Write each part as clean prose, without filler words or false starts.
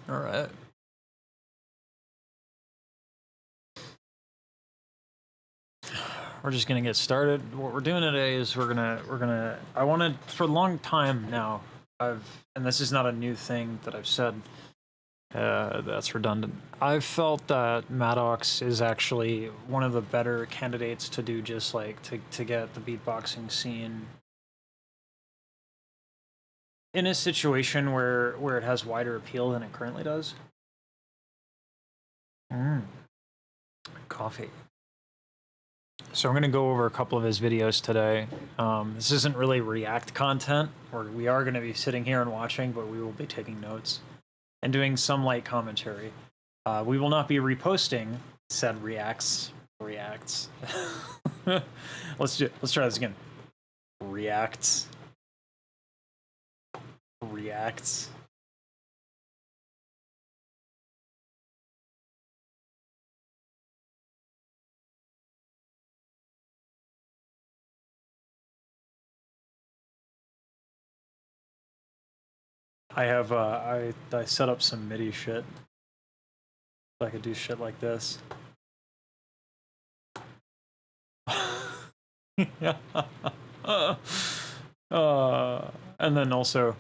All right. We're just gonna get started. What we're doing today is I wanted for a long time now. And this is not a new thing that I've said. That's redundant. I've felt that Madox is actually one of the better candidates to do just like to get the beatboxing scene in a situation where it has wider appeal than it currently does. Coffee. So I'm going to go over a couple of his videos today. This isn't really React content, or we are going to be sitting here and watching, but we will be taking notes and doing some light commentary. We will not be reposting said reacts. Let's try this again. Reacts. I have I set up some MIDI shit so I could do shit like this. And then also,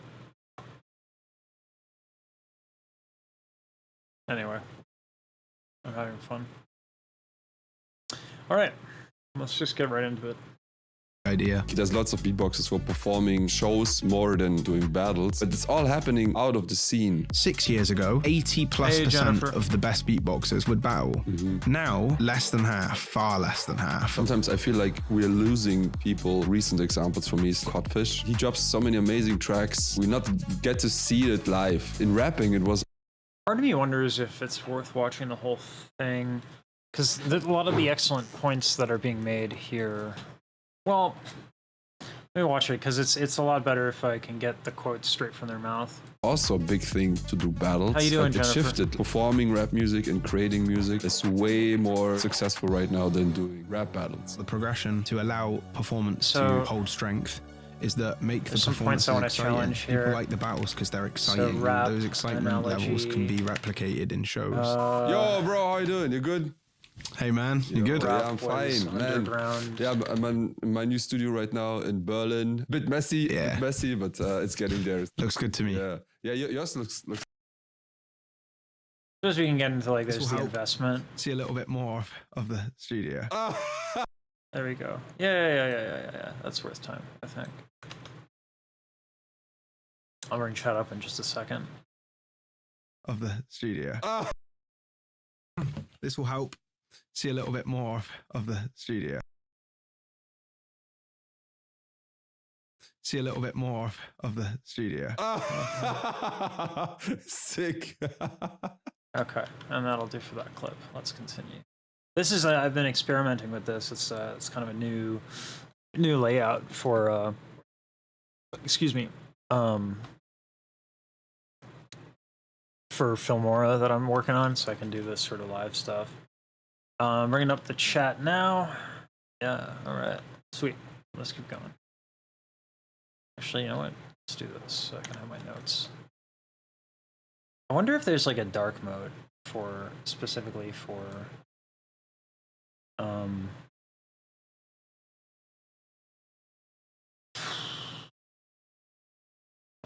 anyway, I'm having fun. All right, let's just get right into it. Idea. There's lots of beatboxers for performing shows more than doing battles, but it's all happening out of the scene. 6 years ago, 80+% of the best beatboxers would battle. Now, less than half, far less than half. Sometimes I feel like we're losing people. Recent examples for me is Codfish. He drops so many amazing tracks. We not get to see it live. In rapping, it was... Part of me wonders if it's worth watching the whole thing, because a lot of the excellent points that are being made here. Well, let me watch it because it's a lot better if I can get the quotes straight from their mouth. Also a big thing to do battles. How you doing, like it Jennifer? shifted. Performing rap music and creating music is way more successful right now than doing rap battles. The progression to allow performance So, to hold strength is that make the some points I want to exciting. challenge here. People like the battles because they're exciting. rap Those excitement analogy. levels can be replicated in shows. Yo, bro, how you doing? You good? Hey man, you good? Yeah, Rap I'm was fine, man. underground. Yeah, I'm in my new studio right now in Berlin. Bit messy, Yeah. but it's getting there. Looks good to me. Yeah. Yours looks. Suppose we can get into like This there's will the help. investment. See a little bit more of the studio. There we go. Yeah. That's worth time, I think. I'll bring chat up in just a second. Of the studio. This will help. See a little bit more of the studio. See a little bit more of the studio. Sick. Okay, and that'll do for that clip. Let's continue. This is I've been experimenting with this. It's kind of a new layout for excuse me for Filmora that I'm working on, so I can do this sort of live stuff. Bringing up the chat now. Yeah, all right, sweet. Let's keep going. Actually, you know what? Let's do this so I can have my notes. I wonder if there's like a dark mode for specifically for well,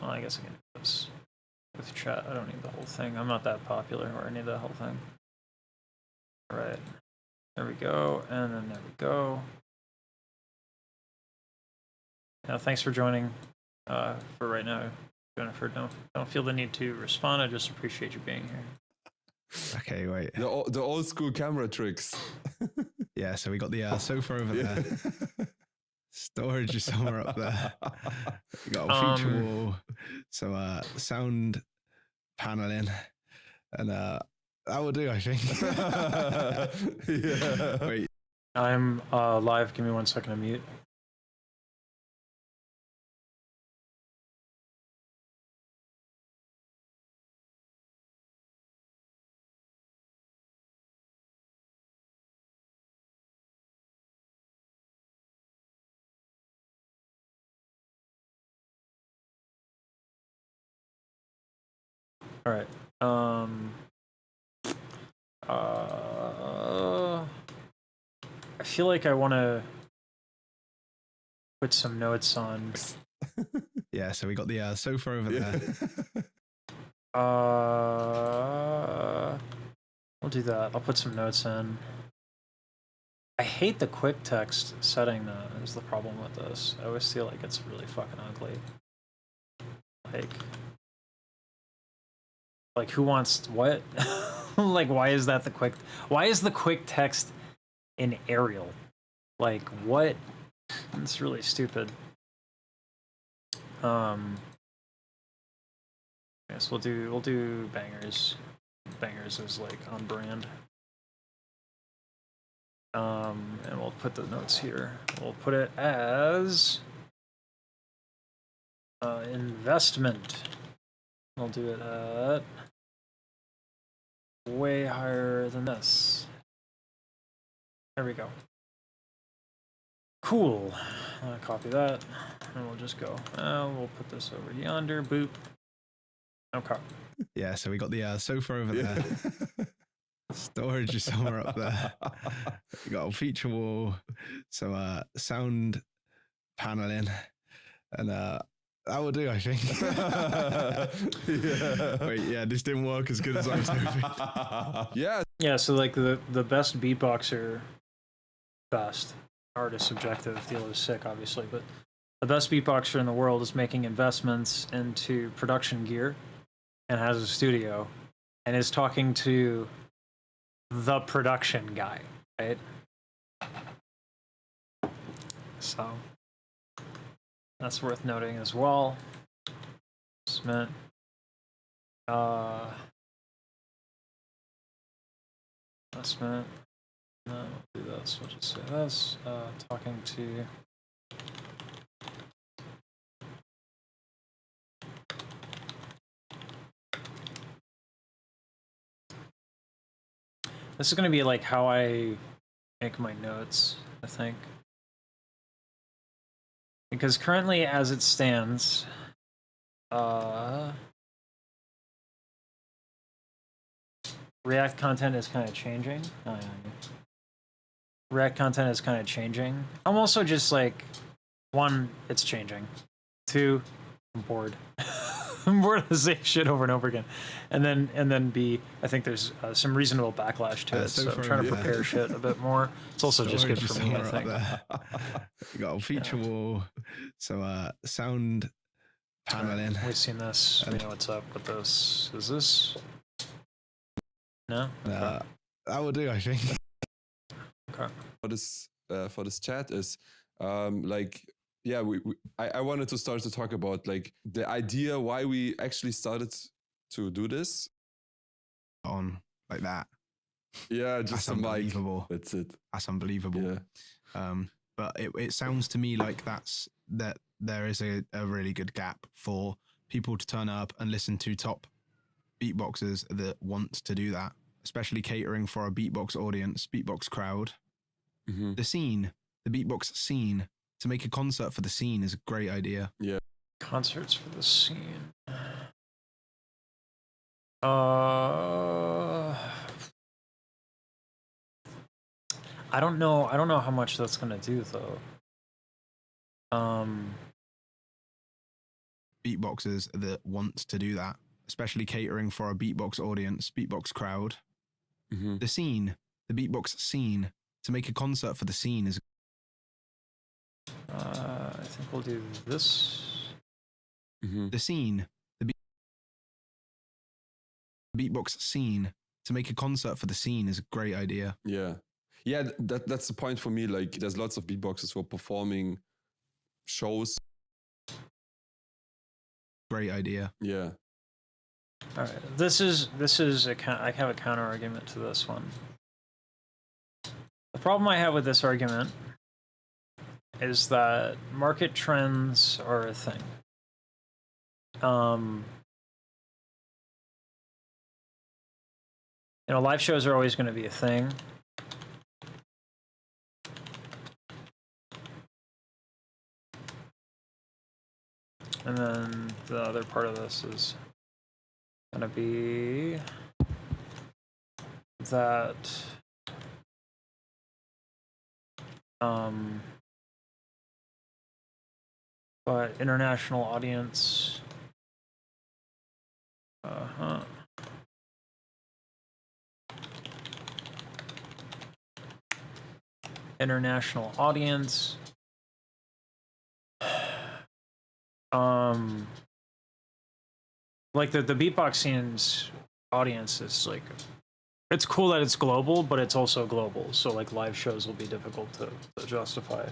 I guess I can do this with chat. I don't need the whole thing. I'm not that popular where I need the whole thing. All right, there we go, and then there we go. Now, thanks for joining. For right now, Jennifer, don't feel the need to respond. I just appreciate you being here. Okay, wait. The old school camera tricks. Yeah, so we got the sofa over there. Storage is somewhere up there. We got a feature wall. So sound paneling. And that will do, I think. Yeah. Wait. I'm live. Give me 1 second to mute. All right. Um. I feel like I want to put some notes on. Yeah, so we got the sofa over there. I'll do that. I'll put some notes in. I hate the quick text setting though, is the problem with this. I always feel like it's really fucking ugly. Like who wants what? Like why is that the quick text in Arial? Like what? It's really stupid. Yes, we'll do bangers. Bangers is like on brand. And we'll put the notes here. We'll put it as investment. We'll do it at way higher than this. There we go. Cool. Copy that, and we'll just go. We'll put this over yonder. Boop. Okay. Yeah, so we got the sofa over there. Storage is somewhere up there. We got a feature wall, some sound paneling, and that will do, I think. Yeah. Wait, yeah, this didn't work as good as I was hoping. Yeah. Yeah, so like the best beatboxer, best artist subjective, Dealer's sick, obviously, but the best beatboxer in the world is making investments into production gear and has a studio and is talking to the production guy, right? So that's worth noting as well. Investment. Investment. No, we'll do this. We'll just say this. Talking to this is going to be like how I make my notes, I think. Because currently, as it stands, React content is kind of changing. React content is kind of changing. I'm also just like, one, it's changing. Two, I'm bored. I'm bored of the same shit over and over again. And then B, I think there's some reasonable backlash to it. So I'm trying to prepare shit a bit more. It's also just good for me, I think. You got a feature wall, so sound paneling. We've seen this. We know what's up with this. Is this? No? Okay. That will do, I think. Okay. For this chat is like, yeah, I wanted to start to talk about like the idea why we actually started to do this. On like that. Yeah, just that's unbelievable. That's it. That's unbelievable. Yeah. But it sounds to me like that there is a really good gap for people to turn up and listen to top beatboxers that want to do that, especially catering for a beatbox audience, beatbox crowd. Mm-hmm. The beatbox scene. To make a concert for the scene is a great idea. Yeah. Concerts for the scene. I don't know how much that's gonna do though. Beatboxers that want to do that, especially catering for a beatbox audience, beatbox crowd. Mm-hmm. The beatbox scene. To make a concert for the scene is. I think we'll do this. Mm-hmm. The beatbox scene. To make a concert for the scene is a great idea. Yeah. Yeah, that's the point for me. Like, there's lots of beatboxers who are performing shows. Great idea. Yeah. All right. This is I have a counter argument to this one. The problem I have with this argument is that market trends are a thing. You know, live shows are always going to be a thing. And then the other part of this is gonna be that but international audience international audience like the beatboxing's audience is like, it's cool that it's global, but it's also global, so like live shows will be difficult to justify,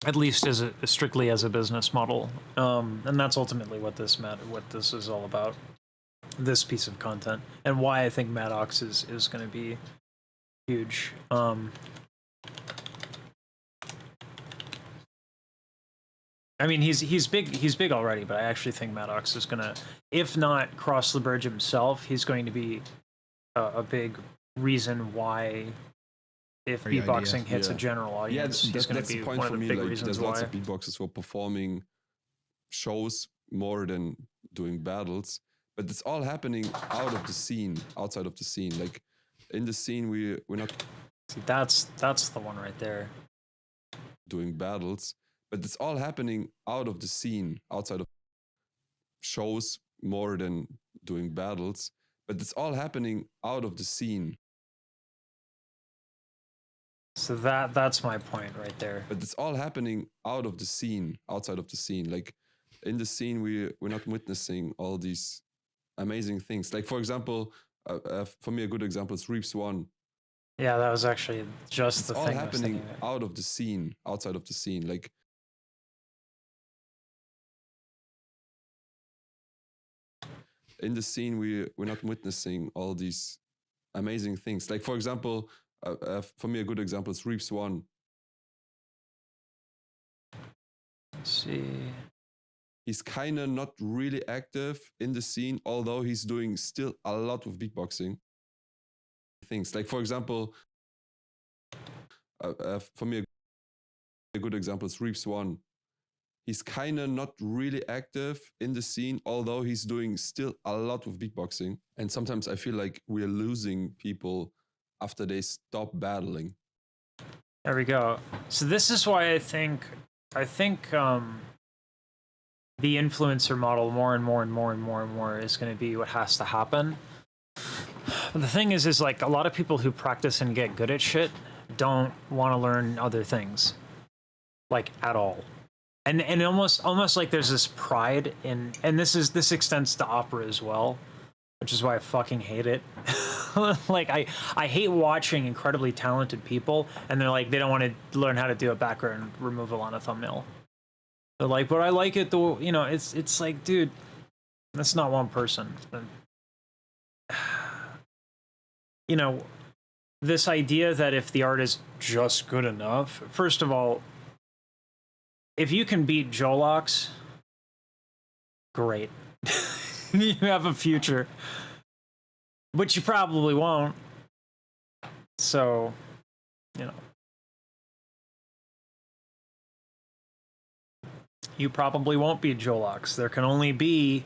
at least as strictly as a business model. And that's ultimately what this is all about, this piece of content, and why I think Madox is going to be huge. I mean, he's big already, but I actually think Madox is gonna, if not cross the bridge himself, he's going to be a big reason why, if beatboxing hits a general audience, he's going to be one of the big reasons there's why. lots of beatboxers who are performing shows more than doing battles, but it's all happening out of the scene, outside of the scene. Like in the scene, we're not. See, that's the one right there. Doing battles, but it's all happening out of the scene, outside of shows more than doing battles, but it's all happening out of the scene. So that's my point right there. But it's all happening out of the scene, outside of the scene. Like in the scene, we're not witnessing all these amazing things. Like for example, for me, a good example is Reaps One. Yeah, that was actually just it's the all thing happening out of the scene, outside of the scene. Like in the scene, we're not witnessing all these amazing things. Like for example, for me, a good example is Reaps One. Let's see. He's kind of not really active in the scene, although he's doing still a lot of beatboxing things. Like for example, for me, a good example is Reaps One. He's kind of not really active in the scene, although he's doing still a lot of beatboxing. And sometimes I feel like we're losing people after they stop battling. There we go. So this is why I think the influencer model more and more is going to be what has to happen. But the thing is like a lot of people who practice and get good at shit don't want to learn other things, like at all. And almost like there's this pride in, and this extends to opera as well, which is why I fucking hate it. Like I hate watching incredibly talented people and they're like, they don't want to learn how to do a background removal on a thumbnail. They're like, but I like it though, you know, it's like, dude, that's not one person. You know, this idea that if the art is just good enough, first of all, if you can beat Jolox, great. You have a future. But you probably won't. So, you know. You probably won't beat Jolox. There can only be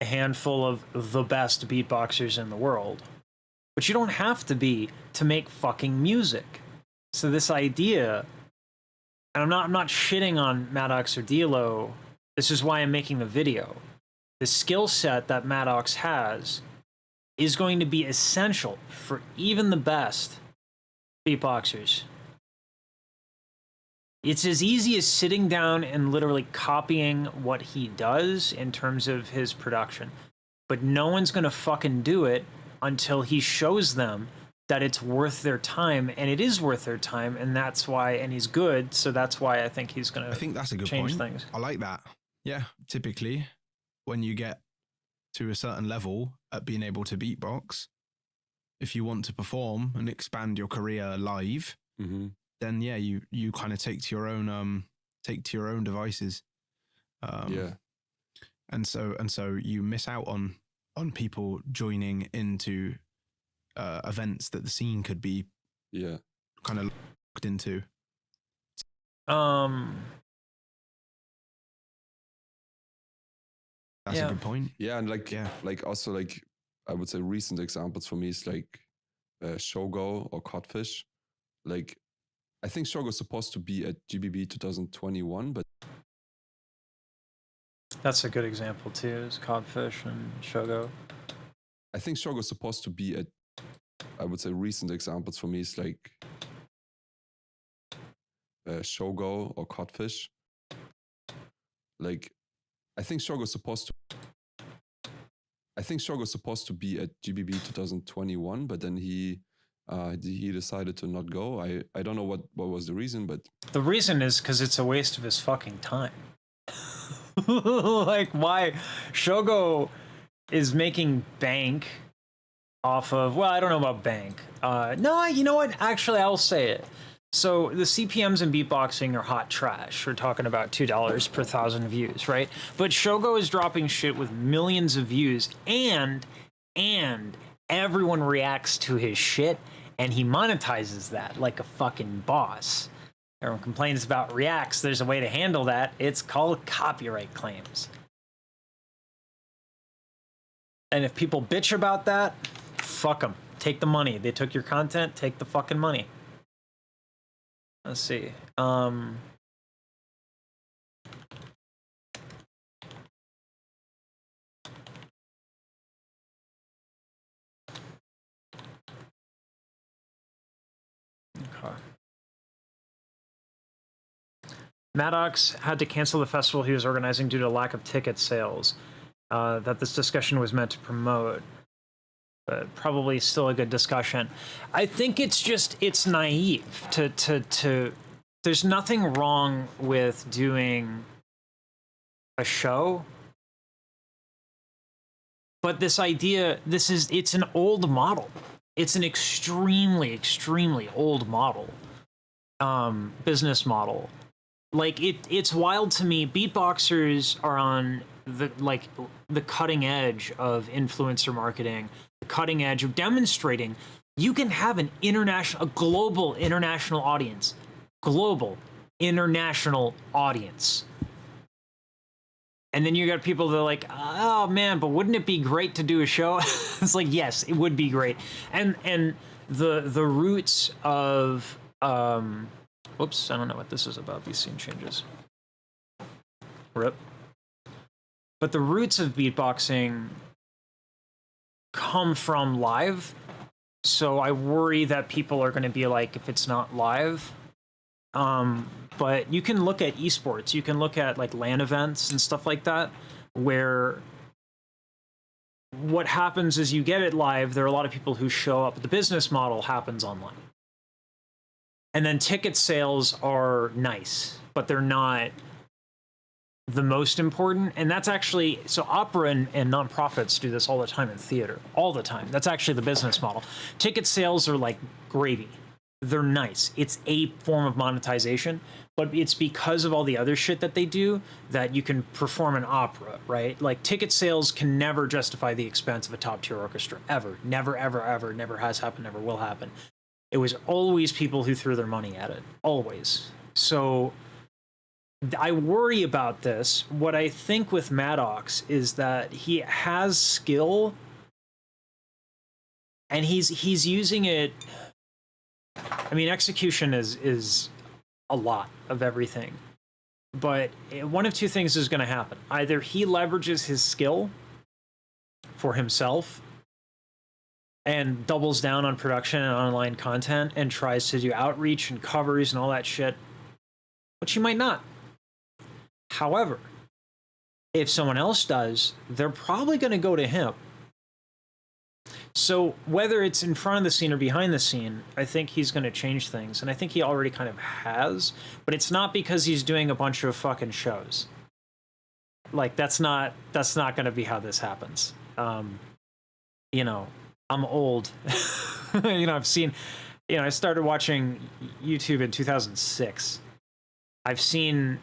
a handful of the best beatboxers in the world. But you don't have to be to make fucking music. So this idea, and I'm not shitting on Madox or Dilo. This is why I'm making the video. The skill set that Madox has is going to be essential for even the best beatboxers. It's as easy as sitting down and literally copying what he does in terms of his production. But no one's going to fucking do it until he shows them that it's worth their time, and it is worth their time, and that's why, and he's good, so that's why I think he's going to, I think that's a good change point. Things. I like that. Yeah, typically when you get to a certain level at being able to beatbox, if you want to perform and expand your career live, then yeah, you kind of take to your own devices. Yeah. And so you miss out on people joining into events that the scene could be kind of locked into. That's a good point. Yeah, and like also like I would say recent examples for me is like Shogo or Codfish. Like I think Shogo is supposed to be at GBB 2021, but That's a good example too, is Codfish and Shogo. I think Shogo is supposed to be at, I would say recent examples for me is like Shogo or Codfish. Like I think Shogo is supposed to be at GBB 2021, but then he decided to not go. I don't know what was the reason, but The reason is because it's a waste of his fucking time. Like, why? Shogo is making bank off of, well, I don't know about bank. No, you know what? Actually, I'll say it. So the CPMs in beatboxing are hot trash. We're talking about $2 per 1,000 views, right? But Shogo is dropping shit with millions of views, and everyone reacts to his shit, and he monetizes that like a fucking boss. Everyone complains about reacts. There's a way to handle that. It's called copyright claims. And if people bitch about that, fuck them. Take the money. They took your content, take the fucking money. Let's see. Okay. Madox had to cancel the festival he was organizing due to lack of ticket sales that this discussion was meant to promote. But probably still a good discussion. I think it's naive to there's nothing wrong with doing a show. But this idea, it's an old model. It's an extremely, extremely old model. Business model. Like it's wild to me. Beatboxers are on the cutting edge of influencer marketing, the cutting edge of demonstrating you can have a global international audience. And then you got people that are like, oh man, but wouldn't it be great to do a show? It's like, yes, it would be great. And the roots of whoops, I don't know what this is about, these scene changes. Rip. But the roots of beatboxing come from live. So I worry that people are going to be like, if it's not live. But you can look at esports, you can look at like LAN events and stuff like that, where what happens is you get it live. There are a lot of people who show up. The business model happens online. And then ticket sales are nice, but they're not the most important. And that's actually, so opera and nonprofits do this all the time in theater, all the time. That's actually the business model. Ticket sales are like gravy. They're nice. It's a form of monetization, but it's because of all the other shit that they do that you can perform an opera, right? Like ticket sales can never justify the expense of a top tier orchestra, ever. Never, ever, ever. Never has happened, never will happen. It was always people who threw their money at it. Always. So I worry about this. What I think with Madox is that he has skill and he's using it. I mean, execution is a lot of everything. But one of two things is going to happen. Either he leverages his skill for himself and doubles down on production and online content and tries to do outreach and covers and all that shit, which he might not. However, if someone else does, they're probably going to go to him. So whether it's in front of the scene or behind the scene, I think he's going to change things. And I think he already kind of has, but it's not because he's doing a bunch of fucking shows. Like that's not going to be how this happens. You know, I'm old. You know, I've seen, you know, I started watching YouTube in 2006. I've seen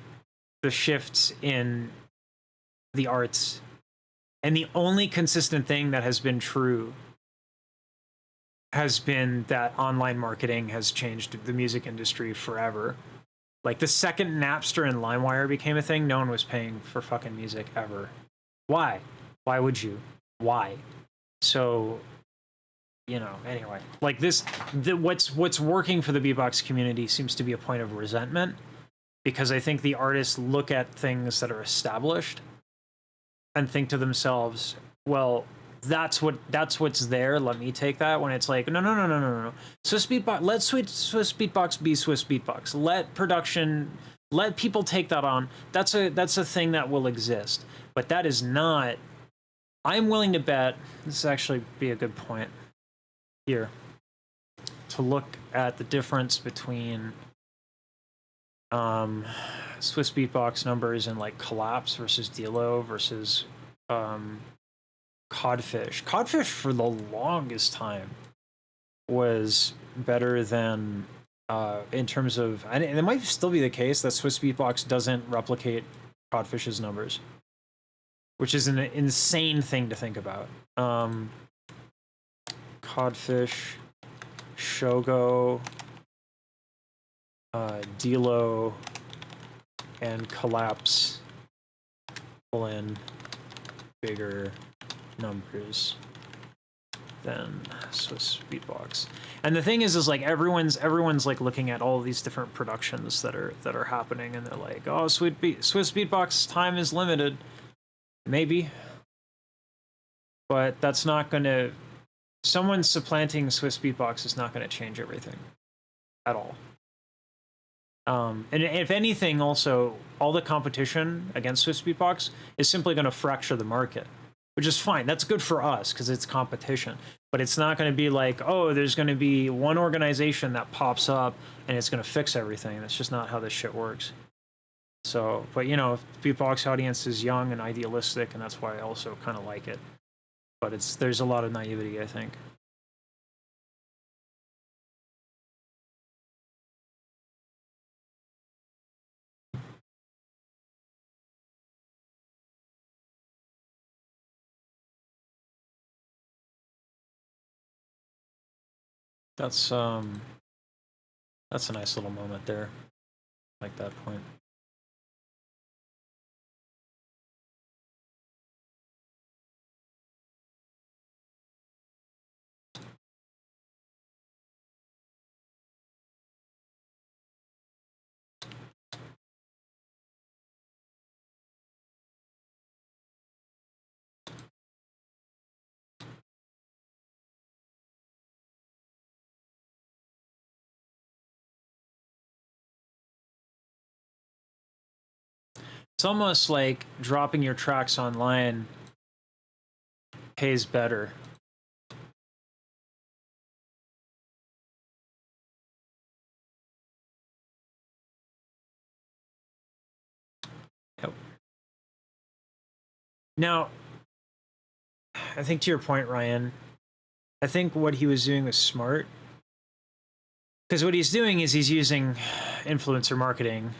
the shifts in the arts, and the only consistent thing that has been true has been that online marketing has changed the music industry forever. Like the second Napster and LimeWire became a thing, no one was paying for fucking music ever. Why? Why would you? Why? So, you know, anyway, like this, what's working for the beatbox community seems to be a point of resentment, because I think the artists look at things that are established and think to themselves, well, that's what's there. Let me take that. When it's like, no. Swiss beatbox. Let Swiss beatbox be Swiss beatbox. Let production. Let people take that on. That's a thing that will exist. But that is not. I'm willing to bet. This actually be a good point here to look at the difference between Swiss beatbox numbers and like Collapse versus Dilo versus Codfish. Codfish for the longest time was better than in terms of, and it might still be the case that Swiss beatbox doesn't replicate Codfish's numbers, which is an insane thing to think about. Codfish, Shogo, Dilo, and Collapse pull in bigger numbers than Swiss beatbox. And the thing is like everyone's like looking at all these different productions that are happening, and they're like, oh, Swiss beatbox time is limited. Maybe, but that's not gonna. Someone supplanting Swiss beatbox is not gonna change everything at all. And if anything, also, all the competition against Swiss beatbox is simply going to fracture the market, which is fine. That's good for us because it's competition. But it's not going to be like, oh, there's going to be one organization that pops up and it's going to fix everything. That's just not how this shit works. So, but you know, the beatbox audience is young and idealistic, and that's why I also kind of like it. But there's a lot of naivety, I think. That's a nice little moment there. I like that point. It's almost like dropping your tracks online pays better. Yep. Now, I think to your point, Ryan, I think what he was doing was smart. Because what he's doing is he's using influencer marketing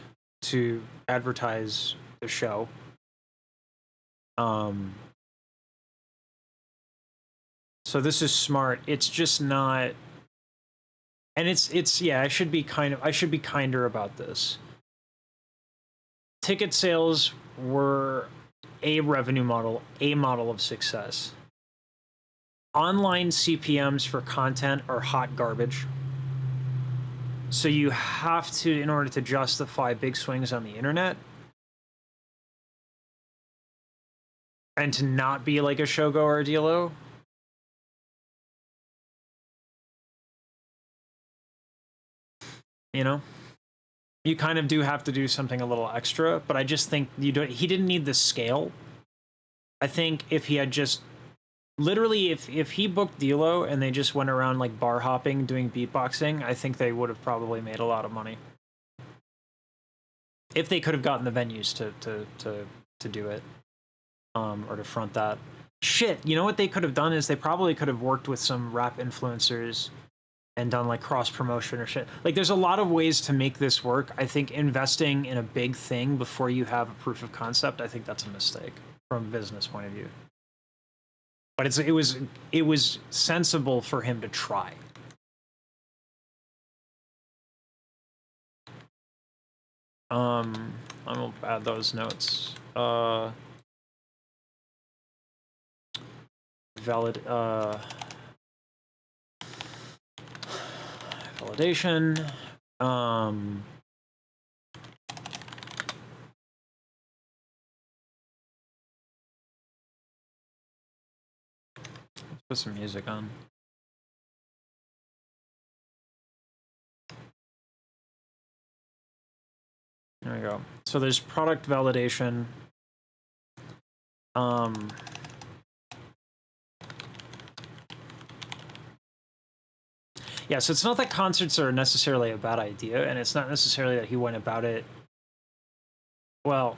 to advertise the show. So this is smart. It's just not, and it's yeah. I should be kinder about this. Ticket sales were a revenue model, a model of success. Online CPMs for content are hot garbage. So you have to, in order to justify big swings on the internet, and to not be like a Shogo or a Dilo, you know, you kind of do have to do something a little extra. But I just think he didn't need the scale. I think if he had just literally, if he booked Dilo and they just went around like bar hopping doing beatboxing, I think they would have probably made a lot of money. If they could have gotten the venues to do it, or to front that. Shit, you know what they could have done is they probably could have worked with some rap influencers and done like cross promotion or shit. Like there's a lot of ways to make this work. I think investing in a big thing before you have a proof of concept, I think that's a mistake from a business point of view. But it was sensible for him to try. I'm gonna add those notes. validation. Put some music on. There we go. So there's product validation. Yeah, so it's not that concerts are necessarily a bad idea, and it's not necessarily that he went about it. Well,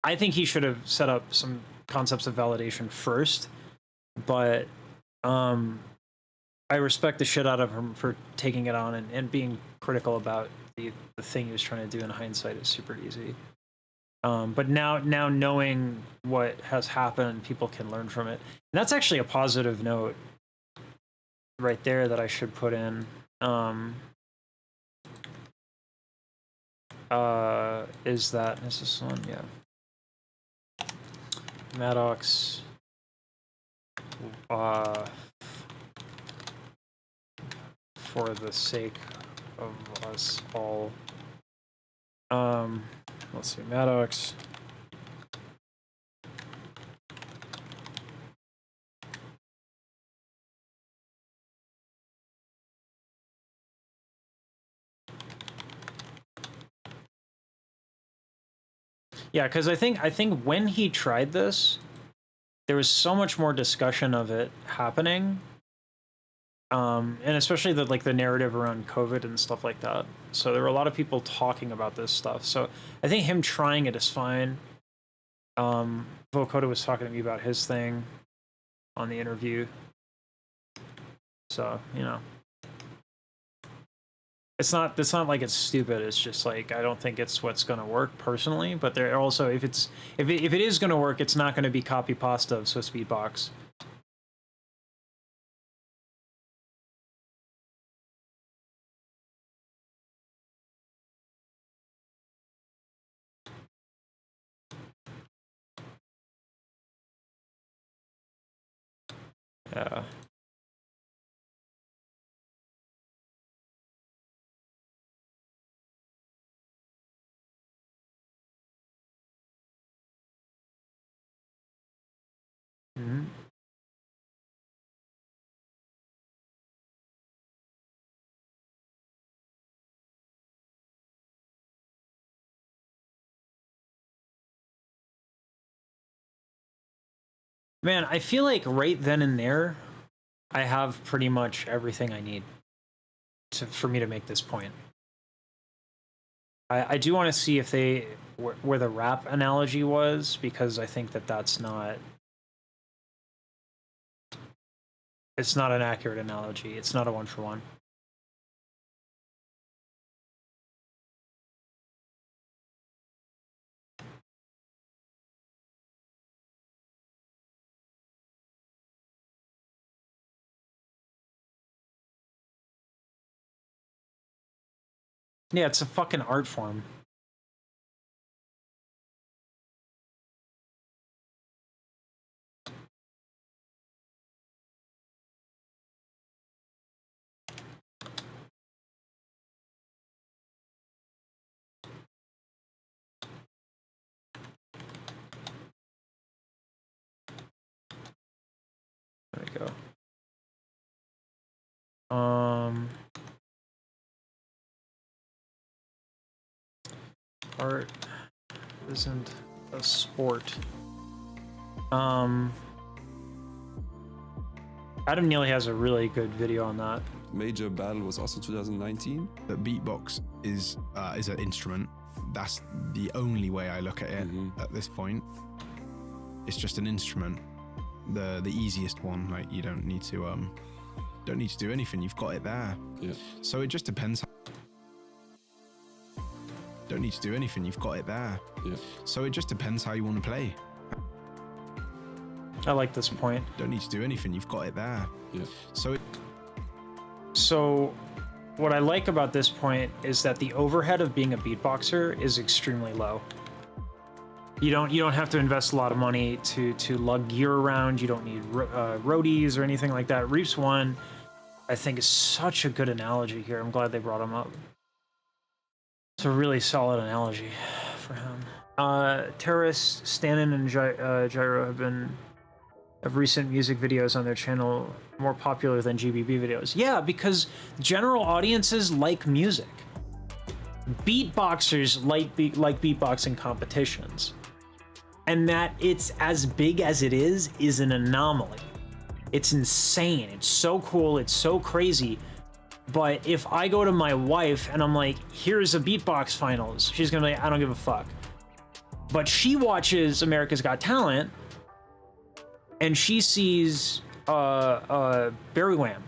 I think he should have set up some concepts of validation first, but I respect the shit out of him for taking it on and being critical about the thing he was trying to do. In hindsight is super easy. But now knowing what has happened, people can learn from it. And that's actually a positive note right there that I should put in. Is this one? Yeah. Madox. For the sake of us all. Let's see, Madox. Yeah, because I think when he tried this, there was so much more discussion of it happening, and especially the narrative around COVID and stuff like that. So there were a lot of people talking about this stuff. So I think him trying it is fine. Vokoda was talking to me about his thing on the interview. So, you know. It's not like it's stupid. It's just like I don't think it's what's going to work personally. But there also, if it is going to work, it's not going to be copy pasta of Swiss Beatbox. Yeah. Mm-hmm. Man, I feel like right then and there, I have pretty much everything I need for me to make this point. I do want to see if where the rap analogy was, because I think that's not. It's not an accurate analogy. It's not a 1-for-1. Yeah, it's a fucking art form. There we go. Art isn't a sport. Adam Neely has a really good video on that. Major Battle was also 2019. But beatbox is an instrument. That's the only way I look at it at this point. It's just an instrument, the easiest one. Like you don't need to do anything. You've got it there. Yeah. So it just depends. Don't need to do anything. You've got it there. Yeah. So it just depends how you want to play. I like this point. Don't need to do anything. You've got it there. Yeah. So what I like about this point is that the overhead of being a beatboxer is extremely low. You don't have to invest a lot of money to lug gear around. You don't need roadies or anything like that. Reefs 1, I think, is such a good analogy here. I'm glad they brought him up. It's a really solid analogy for him. Terrace, Stanin, and Gyro have recent music videos on their channel more popular than GBB videos. Yeah, because general audiences like music. Beatboxers like beatboxing competitions. And that it's as big as it is an anomaly. It's insane. It's so cool. It's so crazy. But if I go to my wife and I'm like, here's a beatbox finals, she's gonna be like, I don't give a fuck. But she watches America's Got Talent and she sees Barry Wham,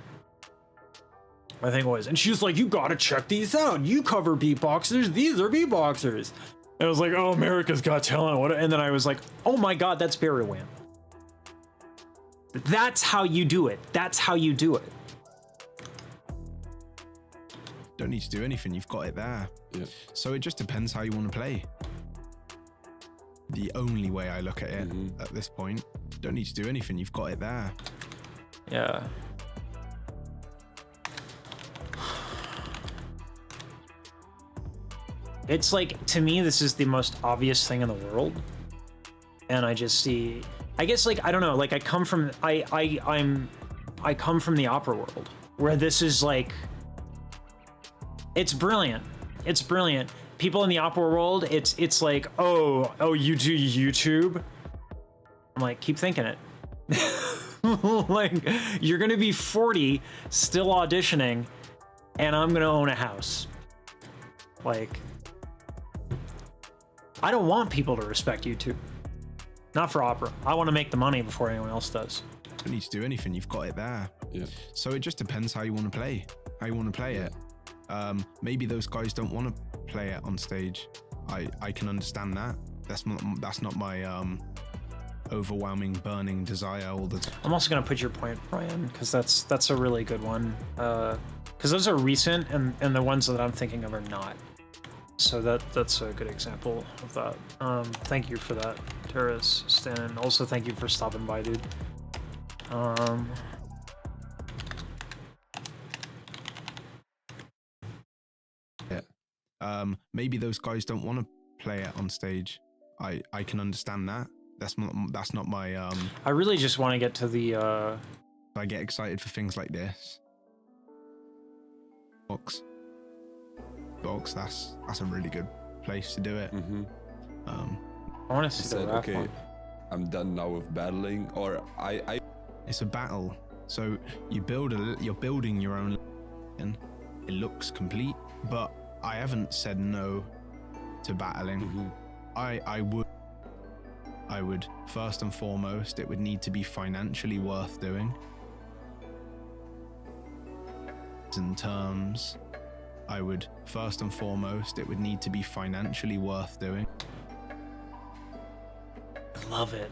I think it was. And she's like, you gotta check these out. You cover beatboxers. These are beatboxers. And I was like, oh, America's Got Talent. What? And then I was like, oh my God, that's Barry Wham. That's how you do it. That's how you do it. Don't need to do anything. You've got it there. Yeah. So it just depends how you want to play. The only way I look at it at this point, don't need to do anything. You've got it there. Yeah. It's like, to me, this is the most obvious thing in the world. And I just see, I guess, like, I don't know, like I come from the opera world where this is like, it's brilliant. It's brilliant. People in the opera world, it's like, oh, you do YouTube? I'm like, keep thinking it. Like, you're gonna be 40, still auditioning, and I'm gonna own a house. Like, I don't want people to respect YouTube. Not for opera. I want to make the money before anyone else does. Don't need to do anything. You've got it there. Yeah. So it just depends how you want to play. How you want to play it. Maybe those guys don't want to play it on stage. I can understand that. That's not my overwhelming burning desire all the time. I'm also gonna put your point, Brian, because that's a really good one. Because those are recent, and the ones that I'm thinking of are not. So that's a good example of that. Thank you for that, Terrace, Stan. Also, thank you for stopping by, dude. Maybe those guys don't want to play it on stage. I can understand that. That's not my I really just want to get to the I get excited for things like this. Box, that's a really good place to do it. I want to see the Said, rap okay, one. I'm done now with battling, or It's a battle. So you're building your own, and it looks complete. But I haven't said no to battling. I would first and foremost, it would need to be financially worth doing. In terms, I would first and foremost, it would need to be financially worth doing. I love it.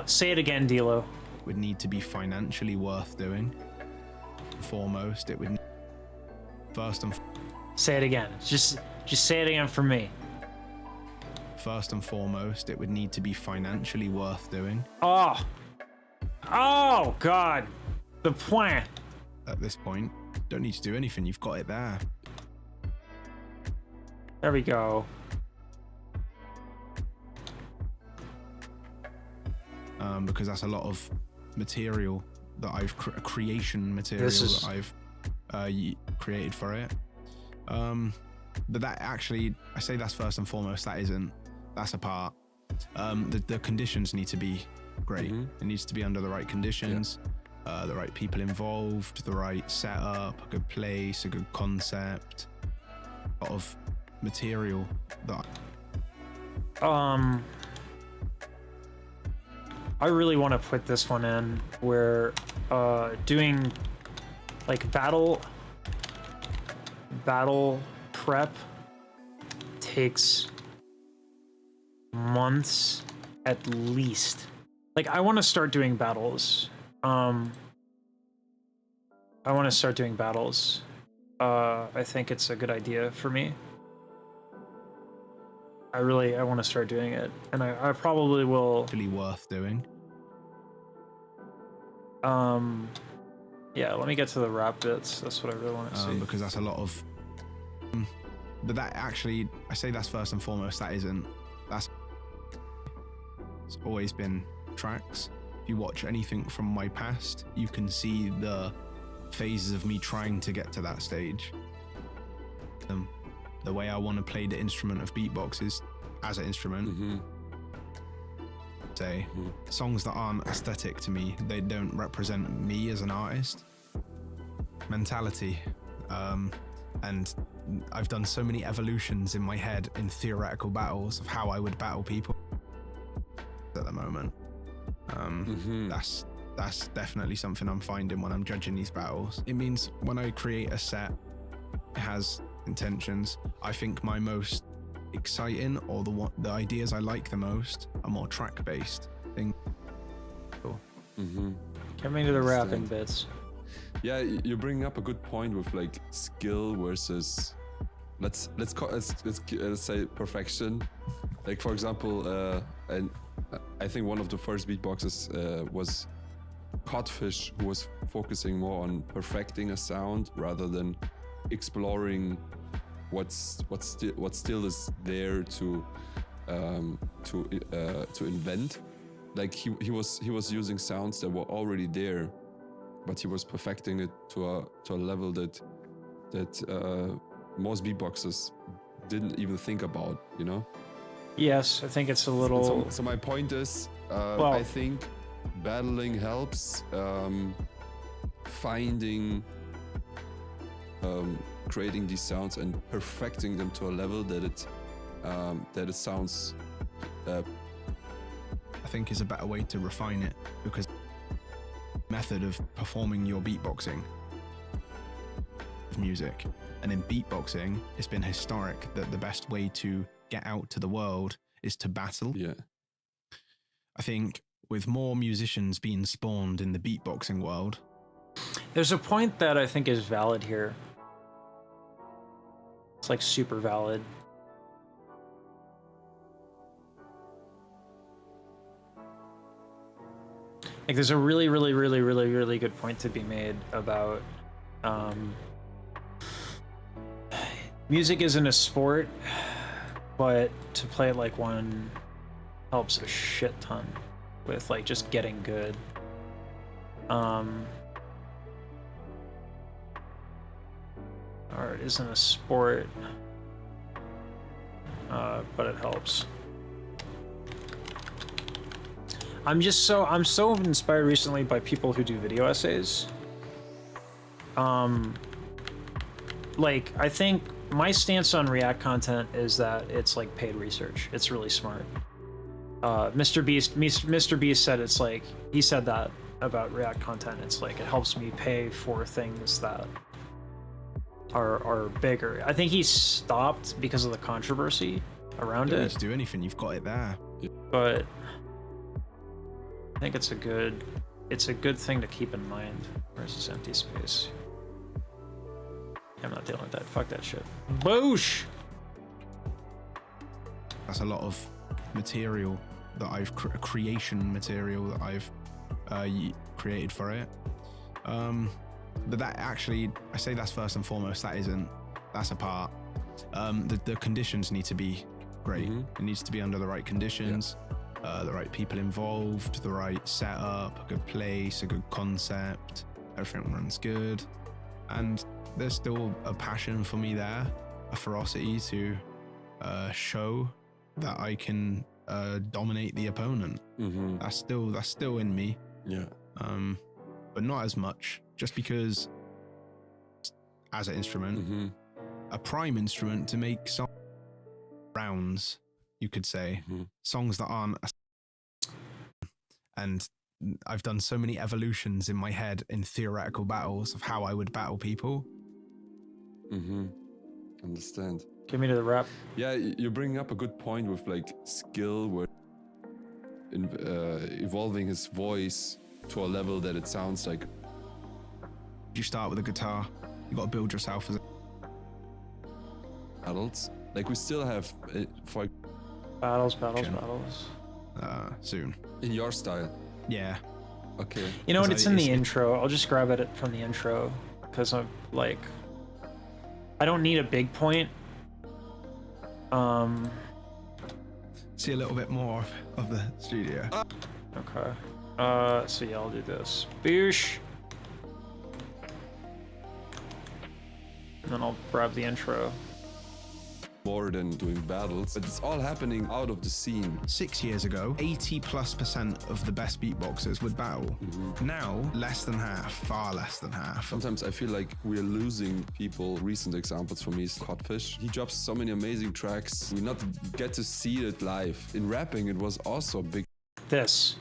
Say it again, Dilo. It would need to be financially worth doing. Foremost, it would first and Say it again. Just say it again for me. first and foremost, it would need to be financially worth doing. Oh God, the plan. At this point, don't need to do anything. You've got it there. There we go. Because that's a lot of material that I've creation material that I've created for it. But that actually, I say that's first and foremost. That isn't. That's a part. The conditions need to be great. It needs to be under the right conditions, the right people involved, the right setup, a good place, a good concept. A lot of material that. I really want to put this one in where doing like battle prep takes months at least. Like, I want to start doing battles. I think it's a good idea for me. I want to start doing it, and I probably will. Actually worth doing. Yeah, let me get to the rap bits. That's what I really want to see. Because that's a lot of. But that actually, I say that's first and foremost. That's. It's always been tracks. If you watch anything from my past, you can see the phases of me trying to get to that stage. The way I want to play the instrument of beatbox is as an instrument. Say songs that aren't aesthetic to me, they don't represent me as an artist. Mentality, and I've done so many evolutions in my head in theoretical battles of how I would battle people at the moment. That's definitely something I'm finding when I'm judging these battles. It means when I create a set, it has intentions. I think my most exciting or the ideas I like the most are more track-based things. Get me to the rapping bits. Yeah, you're bringing up a good point with like skill versus let's say perfection. Like for example, and I think one of the first beatboxers was Codfish, who was focusing more on perfecting a sound rather than exploring what still is there to invent. Like he was using sounds that were already there, but he was perfecting it to a level that most beatboxers didn't even think about, you know? Yes, I think it's a little. So my point is, Well, I think battling helps, finding, creating these sounds and perfecting them to a level that it sounds. I think is a better way to refine it, because method of performing your beatboxing of music, and in beatboxing it's been historic that the best way to get out to the world is to battle. Yeah, I think with more musicians being spawned in the beatboxing world, there's a point that I think is valid here. It's like super valid. Like there's a really good point to be made about music isn't a sport, but to play it like one helps a shit ton with like just getting good. Art isn't a sport, but it helps. I'm so inspired recently by people who do video essays. Like I think my stance on React content is that it's like paid research. It's really smart. Mr. Beast said it's like, he said that about React content. It's like it helps me pay for things that are bigger. I think he stopped because of the controversy around you don't it. need to do anything, you've got it there. But I think it's a good thing to keep in mind. Where's this empty space? I'm not dealing with that. Fuck that shit. Boosh! That's a lot of material that I've creation material that I've created for it. But that actually, I say that's first and foremost. That's a part. The conditions need to be great. It needs to be under the right conditions. The right people involved, the right setup, a good place, a good concept, everything runs good. And there's still a passion for me there, a ferocity to show that I can dominate the opponent. That's still in me. Yeah. But not as much, just because as an instrument, a prime instrument to make rounds, you could say, songs that aren't, and I've done so many evolutions in my head in theoretical battles of how I would battle people. Understand. Give me to the rap. Yeah, you're bringing up a good point with like skill, where evolving his voice to a level that it sounds like. You start with a guitar, you got to build yourself as adults. Like we still have, for Battles. Soon. In your style. Yeah. Okay. You know what? Because It's in the intro. I'll just grab it from the intro because I'm like, I don't need a big point. See a little bit more of the studio. Okay. So yeah, I'll do this. Boosh. And then I'll grab the intro. More than doing battles, but it's all happening out of the scene. 6 years ago, 80+% of the best beatboxers would battle. Now, less than half, far less than half. Sometimes I feel like we're losing people. Recent examples for me is Codfish. He drops so many amazing tracks. We not get to see it live. In rapping, it was also a big. This.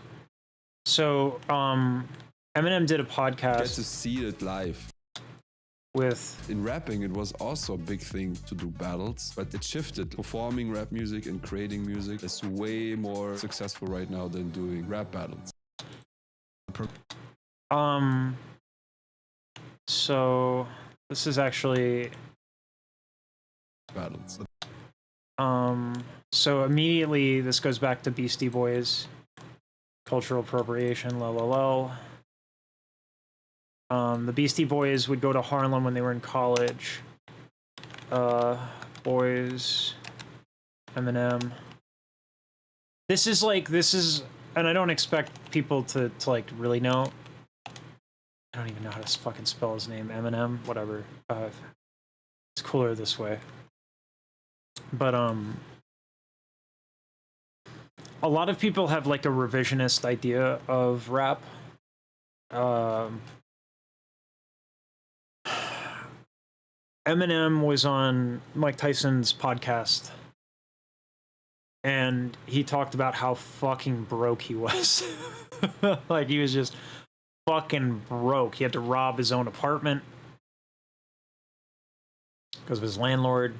So, Eminem did a podcast. Get to see it live. With in rapping, it was also a big thing to do battles, but it shifted. Performing rap music and creating music is way more successful right now than doing rap battles. So this is actually battles. So immediately this goes back to Beastie Boys, cultural appropriation, lol. The Beastie Boys would go to Harlem when they were in college. Boys, Eminem. This is, and I don't expect people to like really know. I don't even know how to fucking spell his name. Eminem, whatever. It's cooler this way. But a lot of people have like a revisionist idea of rap. Eminem was on Mike Tyson's podcast, and he talked about how fucking broke he was. Like, he was just fucking broke. He had to rob his own apartment because of his landlord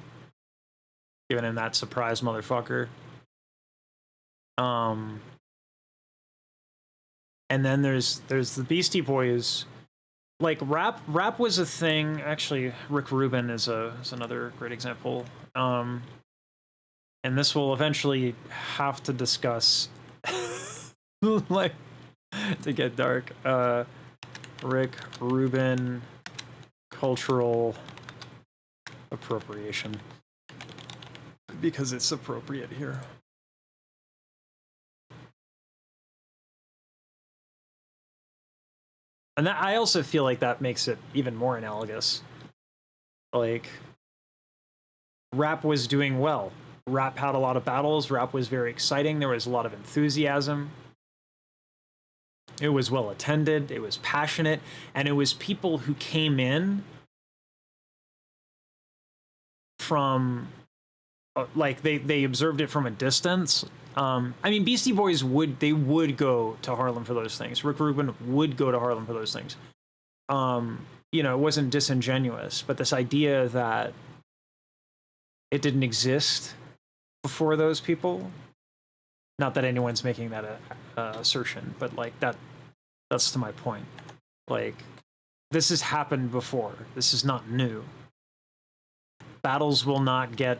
giving him that surprise motherfucker. And then there's the Beastie Boys. Like, rap was a thing. Actually, Rick Rubin is another great example. And this will eventually have to discuss, like, to get dark. Rick Rubin, cultural appropriation, because it's appropriate here. And that, I also feel like that makes it even more analogous. Like, rap was doing well. Rap had a lot of battles. Rap was very exciting. There was a lot of enthusiasm. It was well attended. It was passionate. And it was people who came in from, like, they observed it from a distance. I mean, Beastie Boys would go to Harlem for those things. Rick Rubin would go to Harlem for those things. You know, it wasn't disingenuous, but this idea that it didn't exist before those people. Not that anyone's making that assertion, but like that's to my point. Like, this has happened before. This is not new. Battles will not get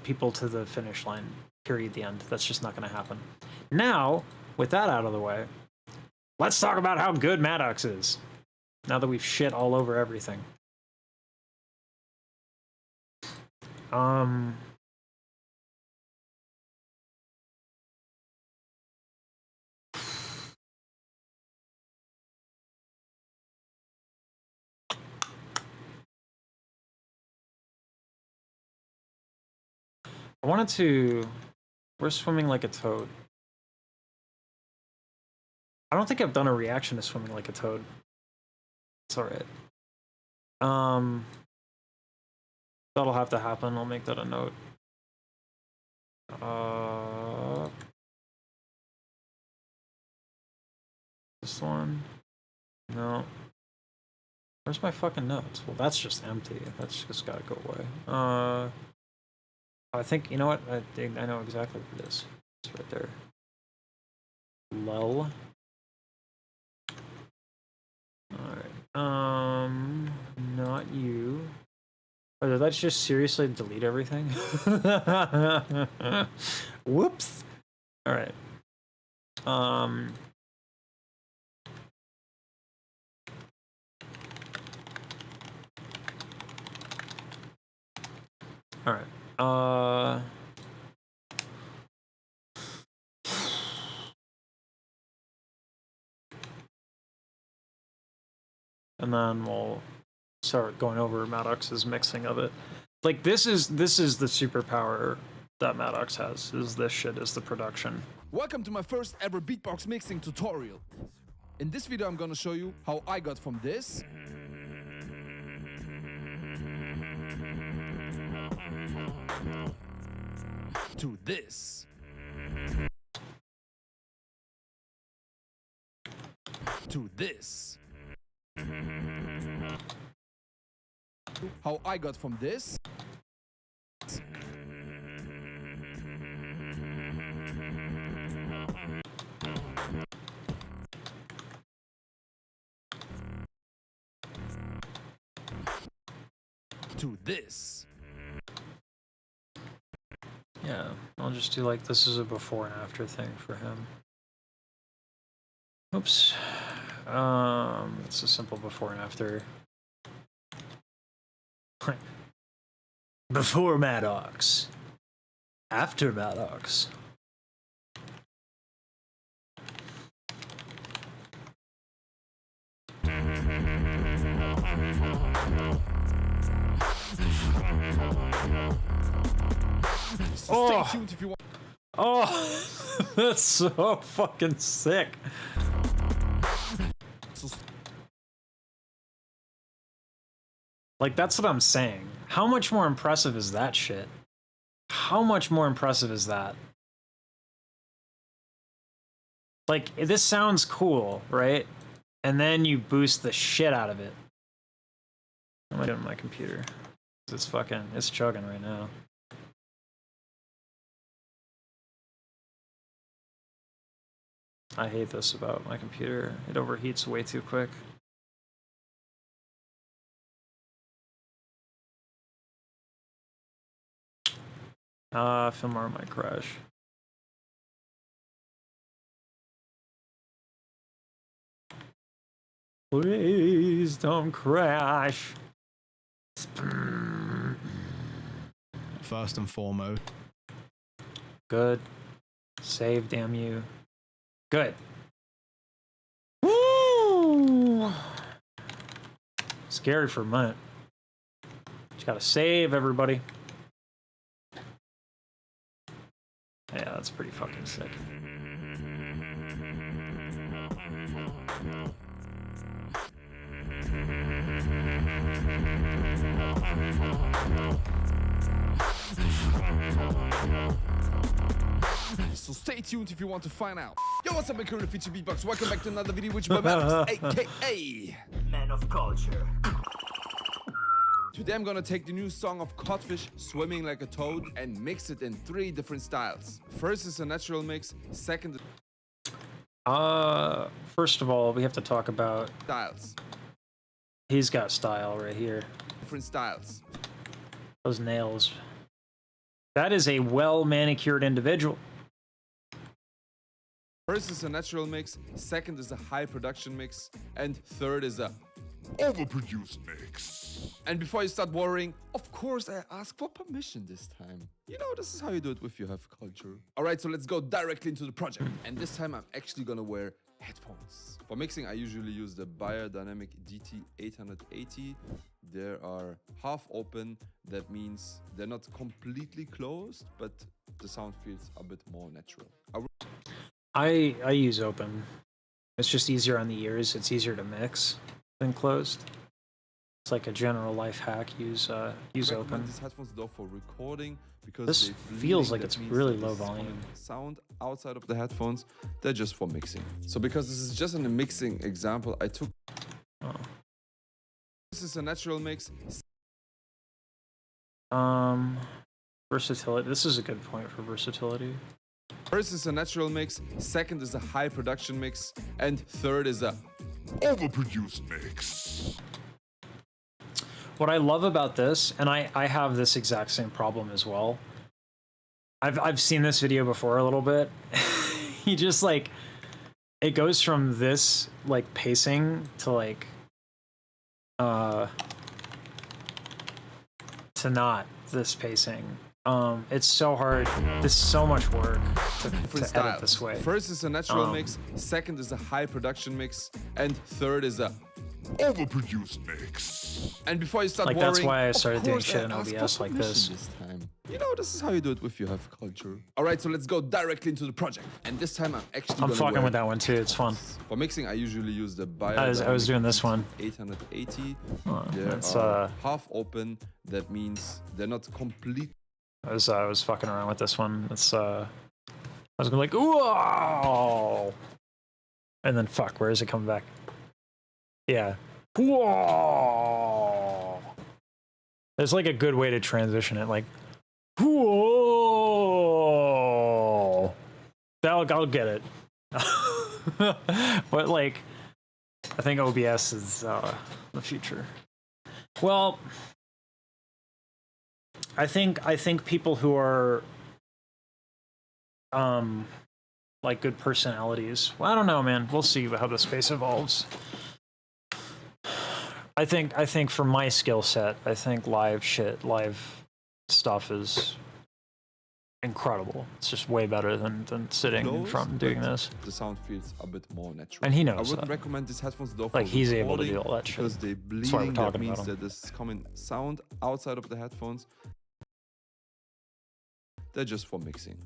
people to the finish line. Period. The end. That's just not going to happen. Now, with that out of the way, let's talk about how good Madox is. Now that we've shit all over everything. I wanted to... We're swimming like a toad. I don't think I've done a reaction to swimming like a toad. It's alright. That'll have to happen. I'll make that a note. This one? No. Where's my fucking notes? Well, that's just empty. That's just gotta go away. I think, you know what? I know exactly what it is. It's right there. Lol. Alright. Not you. Or did that just seriously delete everything? Whoops. All right. All right. And then we'll start going over Madox's mixing of it. Like this is the superpower that Madox has. Is this shit is the production. Welcome to my first ever beatbox mixing tutorial. In this video I'm gonna show you how I got from this to this. To this. How I got from this to this. Yeah, I'll just do like this is a before and after thing for him. Oops. It's a simple before and after. Before Madox. After Madox. So stay tuned if you want. Oh, that's so fucking sick. Like, that's what I'm saying. How much more impressive is that shit? How much more impressive is that? Like, this sounds cool, right? And then you boost the shit out of it. What am I doing on my computer? It's chugging right now. I hate this about my computer. It overheats way too quick. Filmar might crash. Please don't crash. First and foremost. Good. Save, damn you. Good. Woo! Scary for a minute. Just gotta save, everybody. Yeah, that's pretty fucking sick. So stay tuned if you want to find out. Yo, what's up, my current feature beatbox? Welcome back to another video with my Madox, aka Man of Culture. Today I'm gonna take the new song of Codfish, Swimming Like a Toad, and mix it in 3 different styles. First is a natural mix, second First of all, we have to talk about styles. he's got style right here. Different styles. Those nails. That is a well manicured individual. First is a natural mix, second is a high production mix, and third is a overproduced mix. And before you start worrying, of course I ask for permission this time. You know, this is how you do it if you have culture. Alright, so let's go directly into the project. And this time I'm actually gonna wear headphones. For mixing, I usually use the Beyerdynamic DT880. They are half open. That means they're not completely closed, but the sound feels a bit more natural. I use open. It's just easier on the ears. It's easier to mix than closed. It's like a general life hack. Use open. These headphones though for recording because This they feels blink. like That it's means really that low this is coming volume. sound outside of the headphones. They're just for mixing. So because this is just a mixing example, I took. Oh. This is a natural mix. Versatility. This is a good point for versatility. First is a natural mix, second is a high production mix, and third is a overproduced mix. What I love about this, and I have this exact same problem as well, I've seen this video before a little bit. He just like, it goes from this like pacing to like to not this pacing. It's so hard. There's so much work to edit this way. First is a natural mix, second is a high production mix, and third is a overproduced mix. And before you start Like worrying, that's why I started doing course shit in ask for OBS like this. permission time. You know, this is how you do it if you have culture. All right, so let's go directly into the project. And this time I'm fucking with that one too. It's fun. For mixing, I usually use the Bio. I was doing this one. 880. That's half open. That means they're not complete. I was fucking around with this one. It's I was gonna be like, whoa, and then fuck, where is it coming back? Yeah, whoa. There's like a good way to transition it, like, whoa. I'll get it. But like, I think OBS is the future. Well, I think people who are like good personalities. Well, I don't know, man. We'll see how the space evolves. I think for my skill set, I think live stuff is incredible. It's just way better than sitting in front and doing this. The sound feels a bit more natural. And he knows I wouldn't that. recommend these headphones though. For Like he's able to recording, do all that shit. because they That's why we're bleeding. That talking means about him. that there's coming sound outside of the headphones. They're just for mixing.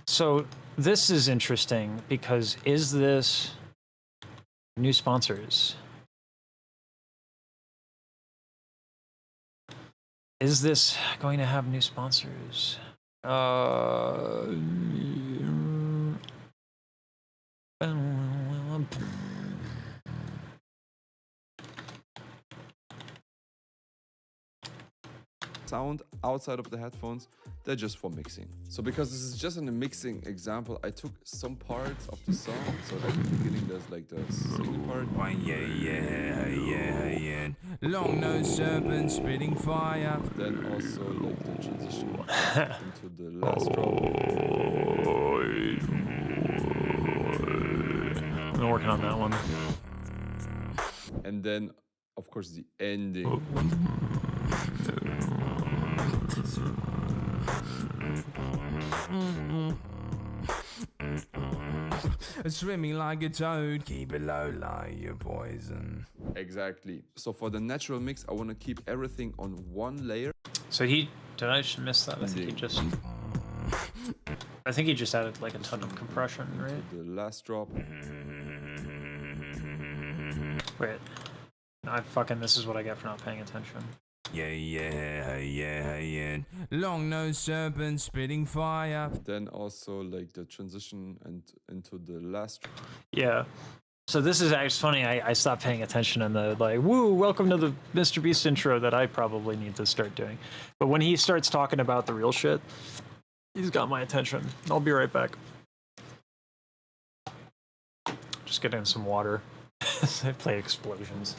So this is interesting because is this new sponsors? Is this going to have new sponsors? sound outside of the headphones, they're just for mixing. So because this is just a mixing example, I took some parts of the song. So at the beginning there's like the singing part. Yeah. Long nose serpent spitting fire. Then also like the transition into the last drop. I've been working on that one. And then of course the ending. Swimming like a toad, keep it low like you're poison. Exactly. So for the natural mix, I want to keep everything on one layer. So did I just miss that? I think he just added like a ton of compression, right? The last drop. Wait. This is what I get for not paying attention. Yeah. Long nose serpent spitting fire. Then also like the transition and into the last drop. Yeah. So this is actually funny. I stopped paying attention and the like, woo, welcome to the Mr. Beast intro that I probably need to start doing. But when he starts talking about the real shit, he's got my attention. I'll be right back. Just getting some water. I play explosions.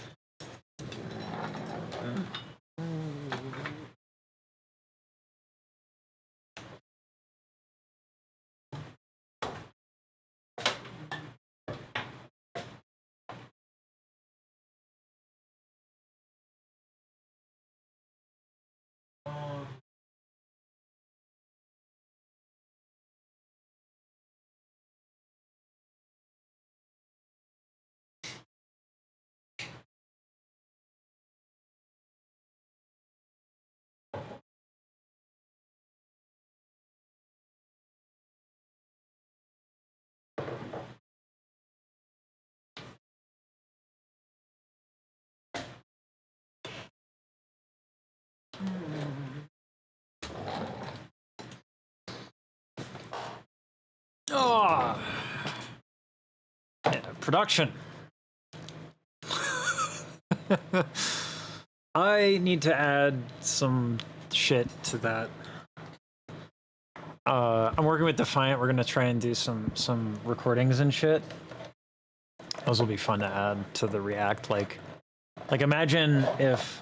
Oh, yeah, production. I need to add some shit to that. I'm working with Defiant. We're gonna try and do some recordings and shit. Those will be fun to add to the React. Like imagine if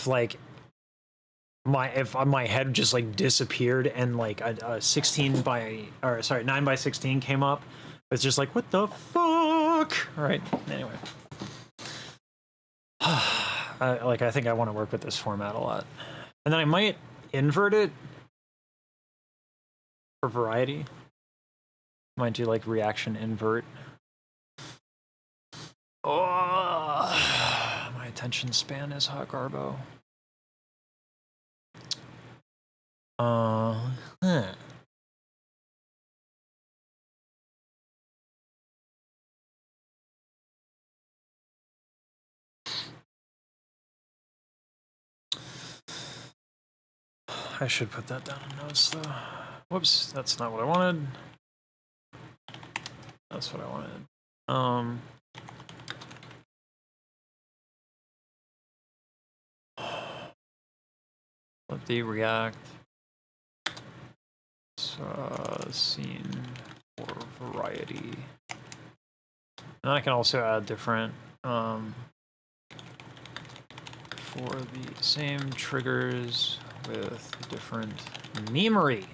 like if my head just like disappeared and like a 9 by 16 came up, it's just like, what the fuck? All right. Anyway, I think I want to work with this format a lot, and then I might invert it for variety. Might do like reaction invert. Oh, my attention span is hot garbo. Huh. I should put that down in notes though. Whoops, that's not what I wanted. That's what I wanted. Let the react scene for variety. And I can also add different for the same triggers with different memory.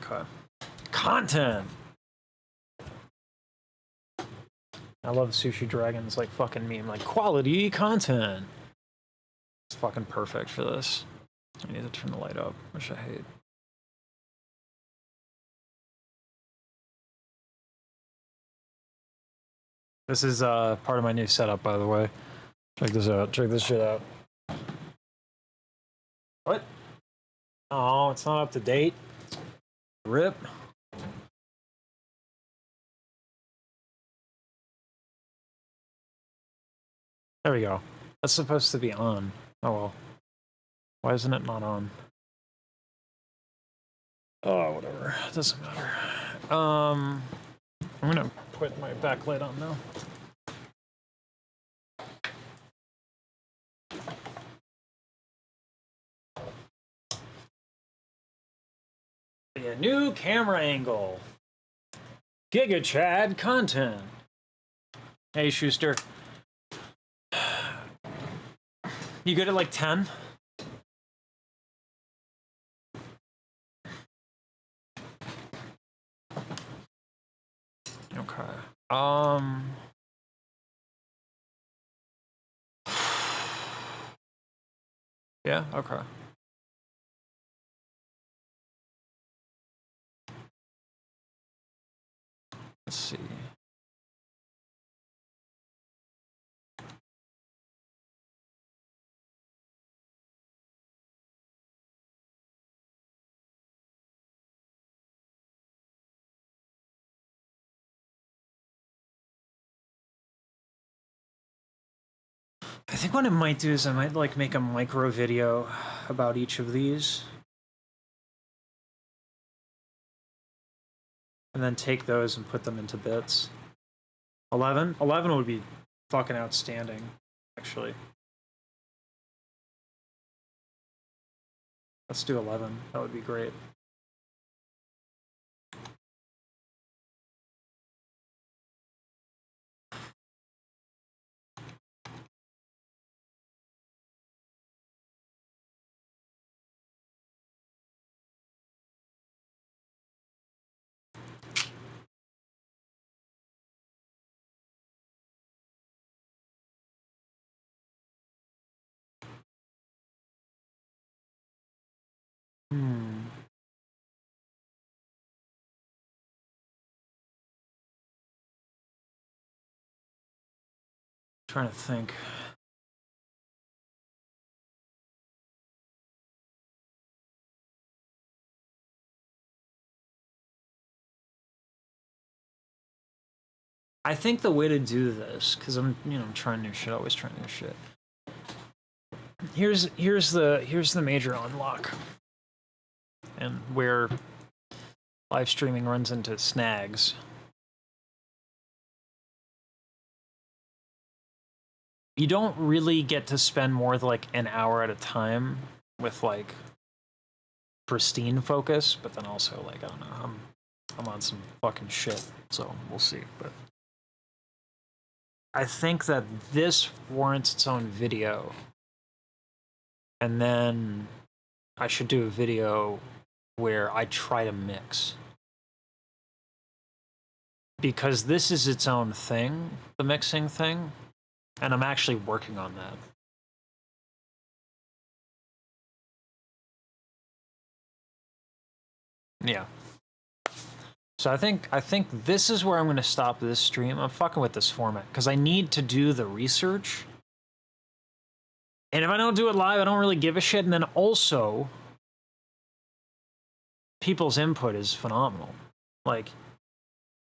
Okay. Content. I love Sushi Dragon's like fucking meme, like quality content. It's fucking perfect for this. I need to turn the light up, which I hate. This is part of my new setup, by the way. Check this out. Check this shit out. What? Oh, it's not up to date. Rip. There we go. That's supposed to be on. Oh well. Why isn't it not on? Oh, whatever. It doesn't matter. I'm gonna put my backlight on now. Yeah, new camera angle. Giga Chad content. Hey, Schuster. You good at like 10? Okay. Yeah, okay. Let's see. I think what I might do is I might like make a micro video about each of these. And then take those and put them into bits. 11? 11 would be fucking outstanding, actually. Let's do 11. That would be great. Trying to think. I think the way to do this, because I'm trying new shit, always trying new shit. Here's the major unlock, and where live streaming runs into snags. You don't really get to spend more than like an hour at a time with like pristine focus, but then also like I don't know, I'm on some fucking shit, so we'll see. But I think that this warrants its own video And then I should do a video where I try to mix. Because this is its own thing, the mixing thing, and I'm actually working on that. Yeah. So I think this is where I'm going to stop this stream. I'm fucking with this format because I need to do the research. And if I don't do it live, I don't really give a shit. And then also, people's input is phenomenal. Like,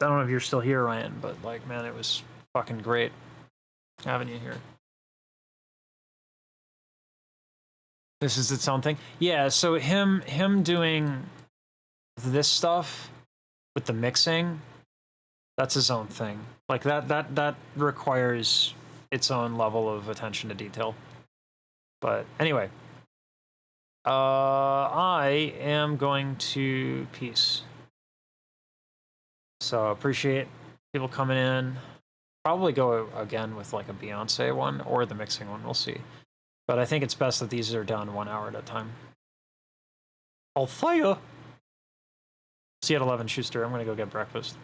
I don't know if you're still here, Ryan, but like, man, it was fucking great having you here. This is its own thing. Yeah, so him doing this stuff with the mixing, that's his own thing. Like that requires its own level of attention to detail. But anyway, I am going to peace. So appreciate people coming in. Probably go again with like a Beyonce one or the mixing one. We'll see. But I think it's best that these are done 1 hour at a time. I'll fire. See you at 11, Schuster. I'm going to go get breakfast.